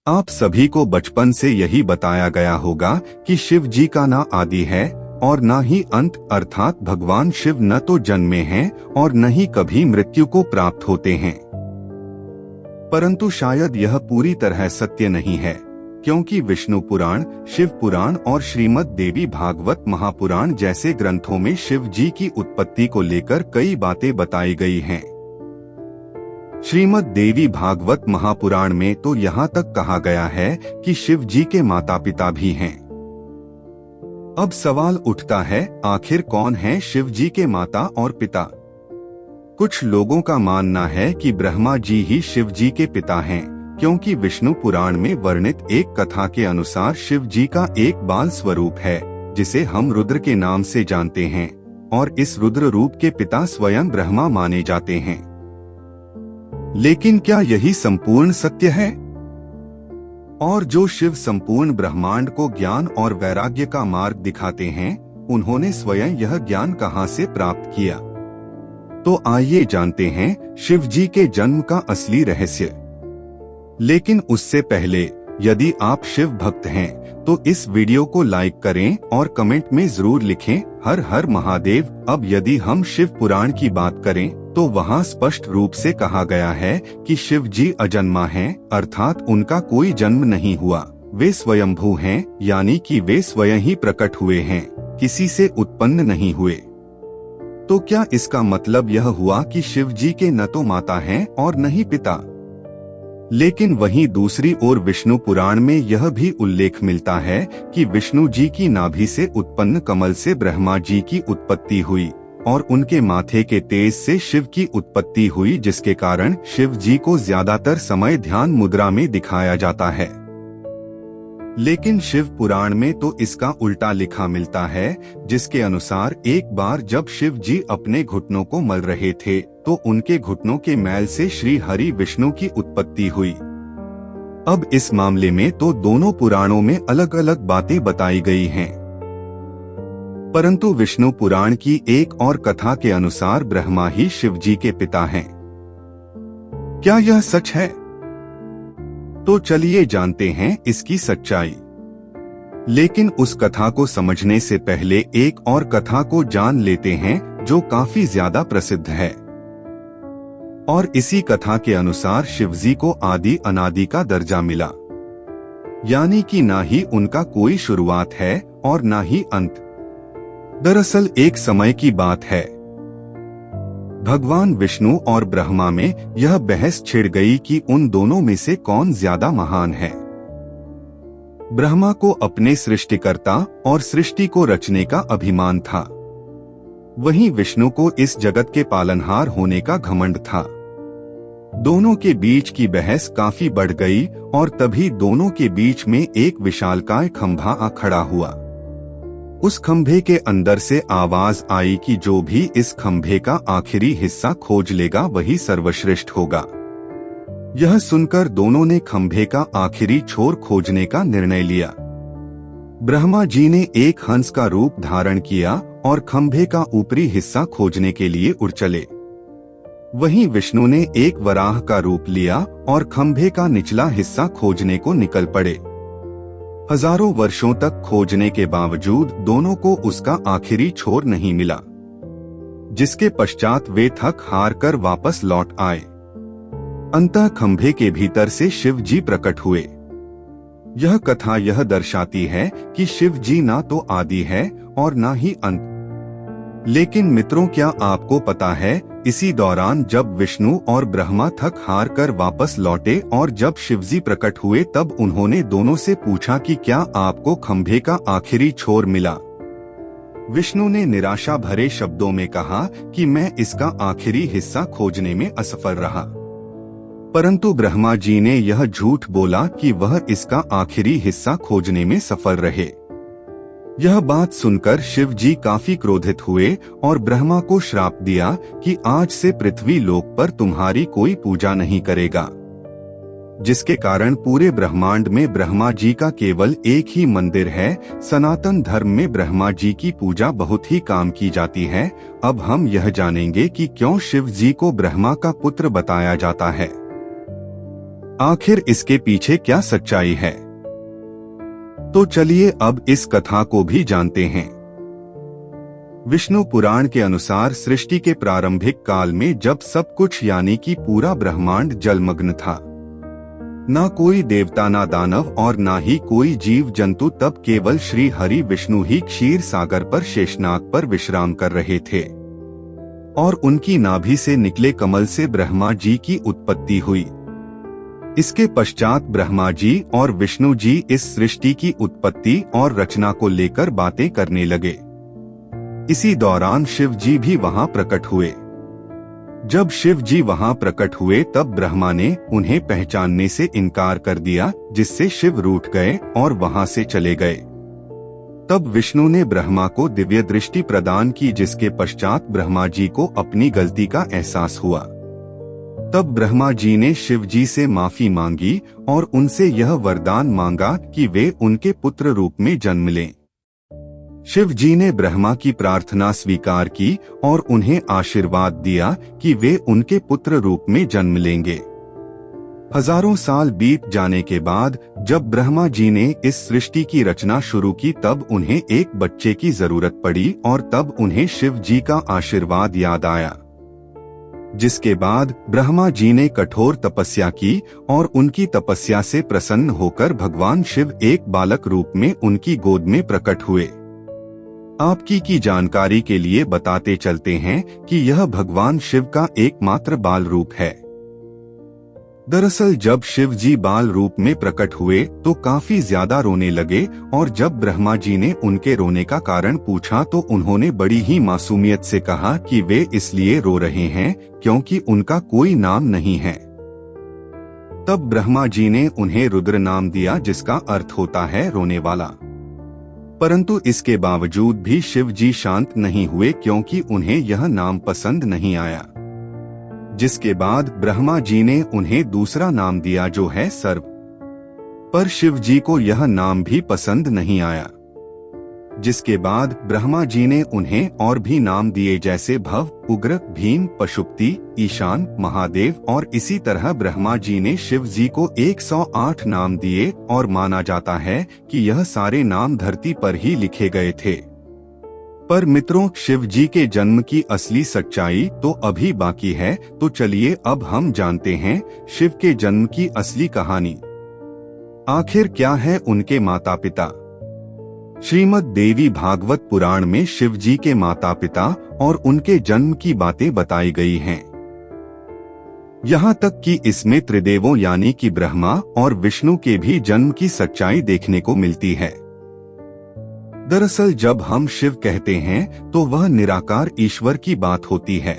आप सभी को बचपन से यही बताया गया होगा कि शिव जी का ना आदि है और ना ही अंत, अर्थात भगवान शिव न तो जन्मे हैं और न ही कभी मृत्यु को प्राप्त होते हैं। परंतु शायद यह पूरी तरह सत्य नहीं है, क्योंकि विष्णु पुराण, शिव पुराण और श्रीमद् देवी भागवत महापुराण जैसे ग्रंथों में शिव जी की उत्पत्ति को लेकर कई बातें बताई गई हैं। श्रीमद् देवी भागवत महापुराण में तो यहाँ तक कहा गया है कि शिव जी के माता पिता भी हैं। अब सवाल उठता है, आखिर कौन है शिव जी के माता और पिता? कुछ लोगों का मानना है कि ब्रह्मा जी ही शिव जी के पिता हैं, क्योंकि विष्णु पुराण में वर्णित एक कथा के अनुसार शिव जी का एक बाल स्वरूप है, जिसे हम रुद्र के नाम से जानते हैं, और इस रुद्र रूप के पिता स्वयं ब्रह्मा माने जाते हैं। लेकिन क्या यही संपूर्ण सत्य है? और जो शिव संपूर्ण ब्रह्मांड को ज्ञान और वैराग्य का मार्ग दिखाते हैं, उन्होंने स्वयं यह ज्ञान कहां से प्राप्त किया? तो आइए जानते हैं शिव जी के जन्म का असली रहस्य। लेकिन उससे पहले, यदि आप शिव भक्त हैं, तो इस वीडियो को लाइक करें और कमेंट में जरूर लिखें, हर हर महादेव। अब यदि हम शिव पुराण की बात करें, तो वहाँ स्पष्ट रूप से कहा गया है कि शिव जी अजन्मा हैं, अर्थात उनका कोई जन्म नहीं हुआ। वे स्वयंभू हैं, यानी कि वे स्वयं ही प्रकट हुए हैं, किसी से उत्पन्न नहीं हुए। तो क्या इसका मतलब यह हुआ कि शिव जी के न तो माता हैं और न ही पिता? लेकिन वहीं दूसरी ओर विष्णु पुराण में यह भी उल्लेख मिलता है कि विष्णु जी की नाभि से उत्पन्न कमल से ब्रह्मा जी की उत्पत्ति हुई और उनके माथे के तेज से शिव की उत्पत्ति हुई, जिसके कारण शिव जी को ज्यादातर समय ध्यान मुद्रा में दिखाया जाता है। लेकिन शिव पुराण में तो इसका उल्टा लिखा मिलता है, जिसके अनुसार एक बार जब शिव जी अपने घुटनों को मल रहे थे, तो उनके घुटनों के मैल से श्री हरि विष्णु की उत्पत्ति हुई। अब इस मामले में तो दोनों पुराणों में अलग अलग बातें बताई गई हैं। परंतु विष्णु पुराण की एक और कथा के अनुसार ब्रह्मा ही शिव जी के पिता हैं। क्या यह सच है? तो चलिए जानते हैं इसकी सच्चाई। लेकिन उस कथा को समझने से पहले एक और कथा को जान लेते हैं, जो काफी ज्यादा प्रसिद्ध है। और इसी कथा के अनुसार शिवजी को आदि अनादि का दर्जा मिला, यानी कि ना ही उनका कोई शुरुआत है और ना ही अंत। दरअसल एक समय की बात है, भगवान विष्णु और ब्रह्मा में यह बहस छिड़ गई कि उन दोनों में से कौन ज्यादा महान है। ब्रह्मा को अपने सृष्टिकर्ता और सृष्टि को रचने का अभिमान था, वहीं विष्णु को इस जगत के पालनहार होने का घमंड था। दोनों के बीच की बहस काफी बढ़ गई और तभी दोनों के बीच में एक विशालकाय खंभा आ खड़ा हुआ। उस खंभे के अंदर से आवाज आई कि जो भी इस खंभे का आखिरी हिस्सा खोज लेगा वही सर्वश्रेष्ठ होगा। यह सुनकर दोनों ने खंभे का आखिरी छोर खोजने का निर्णय लिया। ब्रह्मा जी ने एक हंस का रूप धारण किया और खंभे का ऊपरी हिस्सा खोजने के लिए उड़ चले। वहीं विष्णु ने एक वराह का रूप लिया और खंभे का निचला हिस्सा खोजने को निकल पड़े। हजारों वर्षों तक खोजने के बावजूद दोनों को उसका आखिरी छोर नहीं मिला, जिसके पश्चात वे थक हार कर वापस लौट आए। अंततः खंभे के भीतर से शिव जी प्रकट हुए। यह कथा यह दर्शाती है कि शिव जी ना तो आदि है और ना ही अंत। लेकिन मित्रों, क्या आपको पता है, इसी दौरान जब विष्णु और ब्रह्मा थक हार कर वापस लौटे और जब शिवजी प्रकट हुए, तब उन्होंने दोनों से पूछा कि क्या आपको खंभे का आखिरी छोर मिला? विष्णु ने निराशा भरे शब्दों में कहा कि मैं इसका आखिरी हिस्सा खोजने में असफल रहा। परंतु ब्रह्मा जी ने यह झूठ बोला कि वह इसका आखिरी हिस्सा खोजने में सफल रहे। यह बात सुनकर शिव जी काफी क्रोधित हुए और ब्रह्मा को श्राप दिया कि आज से पृथ्वी लोक पर तुम्हारी कोई पूजा नहीं करेगा, जिसके कारण पूरे ब्रह्मांड में ब्रह्मा जी का केवल एक ही मंदिर है। सनातन धर्म में ब्रह्मा जी की पूजा बहुत ही काम की जाती है। अब हम यह जानेंगे कि क्यों शिव जी को ब्रह्मा का पुत्र बताया जाता है। आखिर इसके पीछे क्या सच्चाई है? तो चलिए अब इस कथा को भी जानते हैं। विष्णु पुराण के अनुसार सृष्टि के प्रारंभिक काल में जब सब कुछ यानी कि पूरा ब्रह्मांड जलमग्न था, ना कोई देवता ना दानव और ना ही कोई जीव जंतु, तब केवल श्री हरि विष्णु ही क्षीर सागर पर शेषनाग पर विश्राम कर रहे थे और उनकी नाभि से निकले कमल से ब्रह्मा जी की उत्पत्ति हुई। इसके पश्चात ब्रह्मा जी और विष्णु जी इस सृष्टि की उत्पत्ति और रचना को लेकर बातें करने लगे। इसी दौरान शिव जी भी वहां प्रकट हुए। जब शिव जी वहां प्रकट हुए तब ब्रह्मा ने उन्हें पहचानने से इनकार कर दिया, जिससे शिव रूठ गए और वहां से चले गए। तब विष्णु ने ब्रह्मा को दिव्य दृष्टि प्रदान की, जिसके पश्चात ब्रह्मा जी को अपनी गलती का एहसास हुआ। तब ब्रह्मा जी ने शिव जी से माफी मांगी और उनसे यह वरदान मांगा कि वे उनके पुत्र रूप में जन्म लें। शिव जी ने ब्रह्मा की प्रार्थना स्वीकार की और उन्हें आशीर्वाद दिया कि वे उनके पुत्र रूप में जन्म लेंगे। हजारों साल बीत जाने के बाद जब ब्रह्मा जी ने इस सृष्टि की रचना शुरू की तब उन्हें एक बच्चे की जरूरत पड़ी और तब उन्हें शिव जी का आशीर्वाद याद आया, जिसके बाद ब्रह्मा जी ने कठोर तपस्या की और उनकी तपस्या से प्रसन्न होकर भगवान शिव एक बालक रूप में उनकी गोद में प्रकट हुए। आपकी की जानकारी के लिए बताते चलते हैं कि यह भगवान शिव का एकमात्र बाल रूप है। दरअसल जब शिव जी बाल रूप में प्रकट हुए तो काफी ज्यादा रोने लगे और जब ब्रह्मा जी ने उनके रोने का कारण पूछा तो उन्होंने बड़ी ही मासूमियत से कहा कि वे इसलिए रो रहे हैं क्योंकि उनका कोई नाम नहीं है। तब ब्रह्मा जी ने उन्हें रुद्र नाम दिया, जिसका अर्थ होता है रोने वाला। परंतु इसके बावजूद भी शिव जी शांत नहीं हुए क्योंकि उन्हें यह नाम पसंद नहीं आया, जिसके बाद ब्रह्मा जी ने उन्हें दूसरा नाम दिया जो है सर्व। पर शिव जी को यह नाम भी पसंद नहीं आया, जिसके बाद ब्रह्मा जी ने उन्हें और भी नाम दिए जैसे भव, उग्र, भीम, पशुपति, ईशान, महादेव और इसी तरह ब्रह्मा जी ने शिव जी को 108 नाम दिए और माना जाता है कि यह सारे नाम धरती पर ही लिखे गए थे। पर मित्रों, शिव जी के जन्म की असली सच्चाई तो अभी बाकी है, तो चलिए अब हम जानते हैं शिव के जन्म की असली कहानी। आखिर क्या है उनके माता पिता? श्रीमद् देवी भागवत पुराण में शिव जी के माता पिता और उनके जन्म की बातें बताई गई हैं। यहाँ तक कि इसमें त्रिदेवों यानी कि ब्रह्मा और विष्णु के भी जन्म की सच्चाई देखने को मिलती है। दरअसल जब हम शिव कहते हैं तो वह निराकार ईश्वर की बात होती है,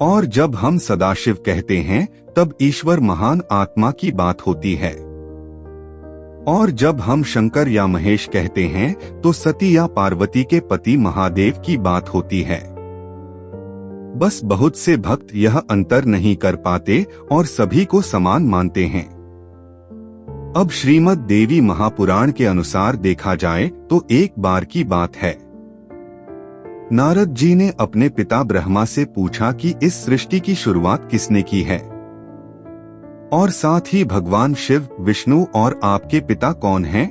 और जब हम सदाशिव कहते हैं तब ईश्वर महान आत्मा की बात होती है, और जब हम शंकर या महेश कहते हैं तो सती या पार्वती के पति महादेव की बात होती है। बस बहुत से भक्त यह अंतर नहीं कर पाते और सभी को समान मानते हैं। अब श्रीमद् देवी महापुराण के अनुसार देखा जाए तो एक बार की बात है, नारद जी ने अपने पिता ब्रह्मा से पूछा कि इस सृष्टि की शुरुआत किसने की है, और साथ ही भगवान शिव, विष्णु और आपके पिता कौन हैं?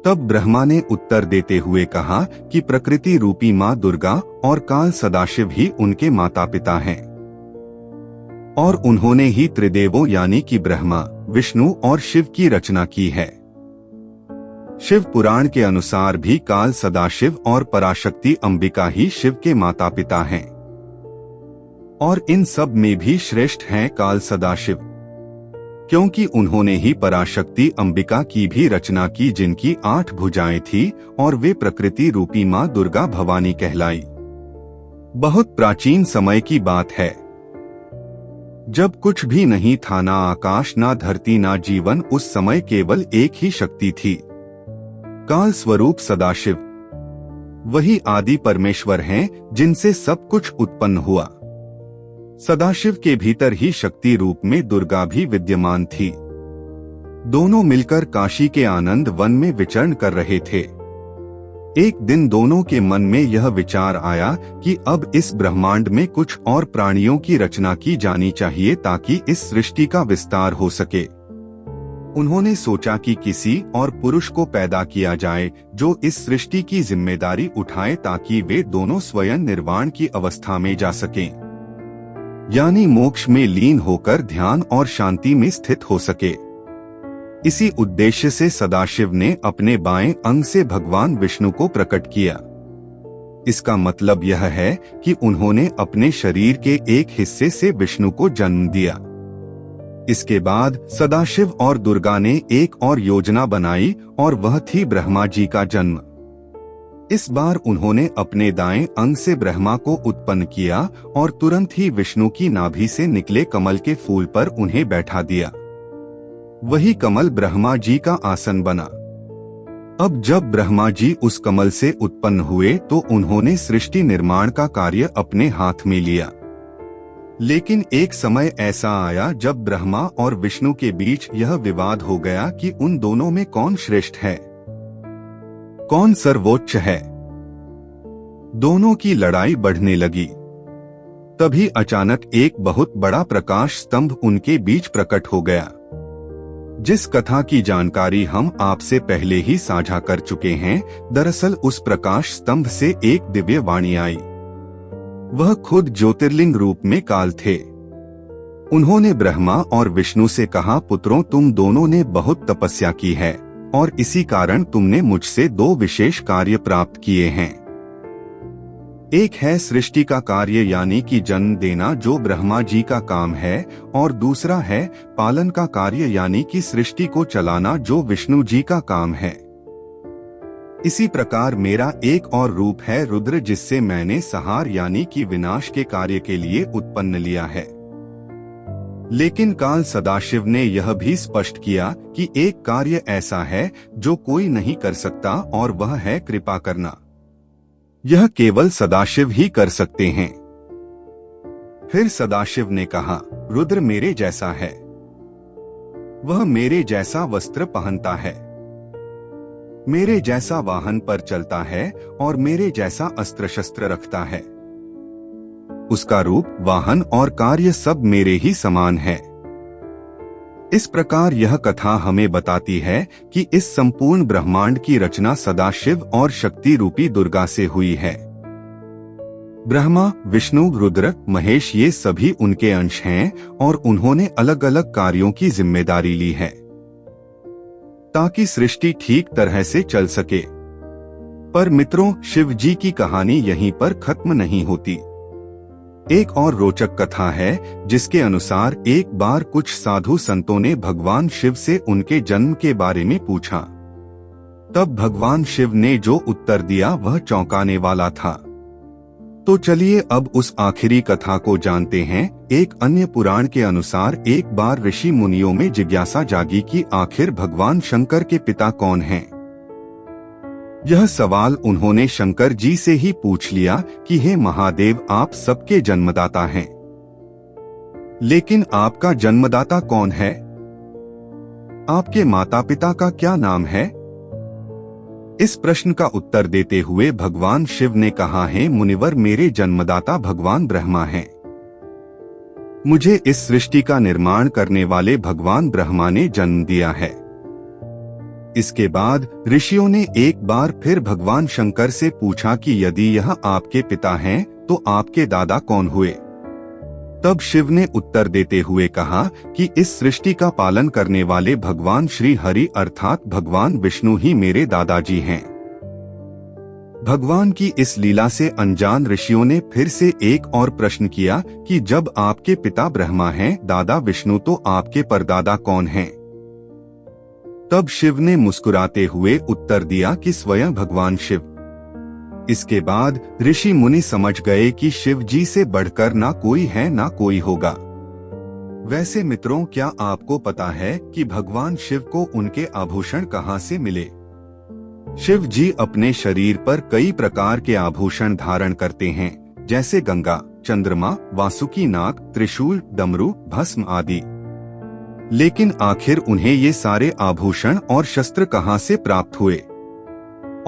तब ब्रह्मा ने उत्तर देते हुए कहा कि प्रकृति रूपी माँ दुर्गा और काल सदाशिव ही उनके माता पिता हैं, और उन्होंने ही त्रिदेवों यानी कि ब्रह्मा, विष्णु और शिव की रचना की है। शिव पुराण के अनुसार भी काल सदाशिव और पराशक्ति अंबिका ही शिव के माता पिता हैं, और इन सब में भी श्रेष्ठ हैं काल सदाशिव, क्योंकि उन्होंने ही पराशक्ति अंबिका की भी रचना की, जिनकी 8 भुजाएं थी और वे प्रकृति रूपी माँ दुर्गा भवानी कहलाई। बहुत प्राचीन समय की बात है, जब कुछ भी नहीं था, ना आकाश, ना धरती, ना जीवन। उस समय केवल एक ही शक्ति थी, काल स्वरूप सदाशिव। वही आदि परमेश्वर हैं जिनसे सब कुछ उत्पन्न हुआ। सदाशिव के भीतर ही शक्ति रूप में दुर्गा भी विद्यमान थी। दोनों मिलकर काशी के आनंद वन में विचरण कर रहे थे। एक दिन दोनों के मन में यह विचार आया कि अब इस ब्रह्मांड में कुछ और प्राणियों की रचना की जानी चाहिए ताकि इस सृष्टि का विस्तार हो सके। उन्होंने सोचा कि किसी और पुरुष को पैदा किया जाए जो इस सृष्टि की जिम्मेदारी उठाए ताकि वे दोनों स्वयं निर्वाण की अवस्था में जा सकें, यानी मोक्ष में लीन होकर ध्यान और शांति में स्थित हो सके। इसी उद्देश्य से सदाशिव ने अपने बाएं अंग से भगवान विष्णु को प्रकट किया। इसका मतलब यह है कि उन्होंने अपने शरीर के एक हिस्से से विष्णु को जन्म दिया। इसके बाद सदाशिव और दुर्गा ने एक और योजना बनाई और वह थी ब्रह्मा जी का जन्म। इस बार उन्होंने अपने दाएं अंग से ब्रह्मा को उत्पन्न किया और तुरंत ही विष्णु की नाभि से निकले कमल के फूल पर उन्हें बैठा दिया। वही कमल ब्रह्मा जी का आसन बना। अब जब ब्रह्मा जी उस कमल से उत्पन्न हुए तो उन्होंने सृष्टि निर्माण का कार्य अपने हाथ में लिया। लेकिन एक समय ऐसा आया जब ब्रह्मा और विष्णु के बीच यह विवाद हो गया कि उन दोनों में कौन श्रेष्ठ है, कौन सर्वोच्च है। दोनों की लड़ाई बढ़ने लगी। तभी अचानक एक बहुत बड़ा प्रकाश स्तंभ उनके बीच प्रकट हो गया। जिस कथा की जानकारी हम आपसे पहले ही साझा कर चुके हैं, दरअसल उस प्रकाश स्तंभ से एक दिव्य वाणी आई। वह खुद ज्योतिर्लिंग रूप में काल थे। उन्होंने ब्रह्मा और विष्णु से कहा, पुत्रों, तुम दोनों ने बहुत तपस्या की है और इसी कारण तुमने मुझसे दो विशेष कार्य प्राप्त किए हैं। एक है सृष्टि का कार्य यानी कि जन्म देना जो ब्रह्मा जी का काम है, और दूसरा है पालन का कार्य यानी कि सृष्टि को चलाना जो विष्णु जी का काम है। इसी प्रकार मेरा एक और रूप है रुद्र, जिससे मैंने संहार यानी कि विनाश के कार्य के लिए उत्पन्न लिया है। लेकिन काल सदाशिव ने यह भी स्पष्ट किया कि एक कार्य ऐसा है जो कोई नहीं कर सकता और वह है कृपा करना। यह केवल सदाशिव ही कर सकते हैं। फिर सदाशिव ने कहा, रुद्र मेरे जैसा है, वह मेरे जैसा वस्त्र पहनता है, मेरे जैसा वाहन पर चलता है और मेरे जैसा अस्त्र शस्त्र रखता है। उसका रूप, वाहन और कार्य सब मेरे ही समान है। इस प्रकार यह कथा हमें बताती है कि इस संपूर्ण ब्रह्मांड की रचना सदाशिव और शक्ति रूपी दुर्गा से हुई है। ब्रह्मा, विष्णु, रुद्र, महेश ये सभी उनके अंश हैं और उन्होंने अलग अलग कार्यों की जिम्मेदारी ली है ताकि सृष्टि ठीक तरह से चल सके। पर मित्रों, शिव जी की कहानी यहीं पर खत्म नहीं होती। एक और रोचक कथा है जिसके अनुसार एक बार कुछ साधु संतों ने भगवान शिव से उनके जन्म के बारे में पूछा। तब भगवान शिव ने जो उत्तर दिया वह चौंकाने वाला था। तो चलिए अब उस आखिरी कथा को जानते हैं। एक अन्य पुराण के अनुसार एक बार ऋषि मुनियों में जिज्ञासा जागी कि आखिर भगवान शंकर के पिता कौन हैं। यह सवाल उन्होंने शंकर जी से ही पूछ लिया कि हे महादेव, आप सबके जन्मदाता हैं, लेकिन आपका जन्मदाता कौन है? आपके माता पिता का क्या नाम है? इस प्रश्न का उत्तर देते हुए भगवान शिव ने कहा, है मुनिवर, मेरे जन्मदाता भगवान ब्रह्मा हैं। मुझे इस सृष्टि का निर्माण करने वाले भगवान ब्रह्मा ने जन्म दिया है। इसके बाद ऋषियों ने एक बार फिर भगवान शंकर से पूछा कि यदि यह आपके पिता हैं तो आपके दादा कौन हुए? तब शिव ने उत्तर देते हुए कहा कि इस सृष्टि का पालन करने वाले भगवान श्री हरि अर्थात भगवान विष्णु ही मेरे दादाजी हैं। भगवान की इस लीला से अनजान ऋषियों ने फिर से एक और प्रश्न किया कि जब आपके पिता ब्रह्मा हैं, दादा विष्णु, तो आपके परदादा कौन हैं? तब शिव ने मुस्कुराते हुए उत्तर दिया कि स्वयं भगवान शिव। इसके बाद ऋषि मुनि समझ गए कि शिव जी से बढ़कर ना कोई है ना कोई होगा। वैसे मित्रों, क्या आपको पता है कि भगवान शिव को उनके आभूषण कहाँ से मिले? शिव जी अपने शरीर पर कई प्रकार के आभूषण धारण करते हैं, जैसे गंगा, चंद्रमा, वासुकी नाग, त्रिशूल, डमरू, भस्म आदि। लेकिन आखिर उन्हें ये सारे आभूषण और शस्त्र कहाँ से प्राप्त हुए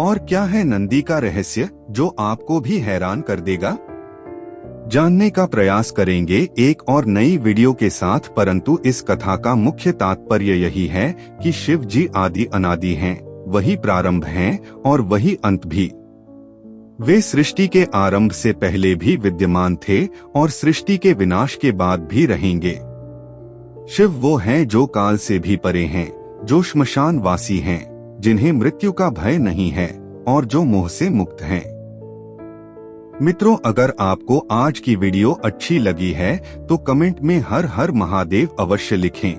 और क्या है नंदी का रहस्य जो आपको भी हैरान कर देगा? जानने का प्रयास करेंगे एक और नई वीडियो के साथ। परंतु इस कथा का मुख्य तात्पर्य यही है कि शिव जी आदि अनादि हैं, वही प्रारंभ हैं और वही अंत भी। वे सृष्टि के आरंभ से पहले भी विद्यमान थे और सृष्टि के विनाश के बाद भी रहेंगे। शिव वो हैं जो काल से भी परे हैं, जो श्मशान वासी हैं, जिन्हें मृत्यु का भय नहीं है और जो मोह से मुक्त हैं। मित्रों, अगर आपको आज की वीडियो अच्छी लगी है तो कमेंट में हर हर महादेव अवश्य लिखें।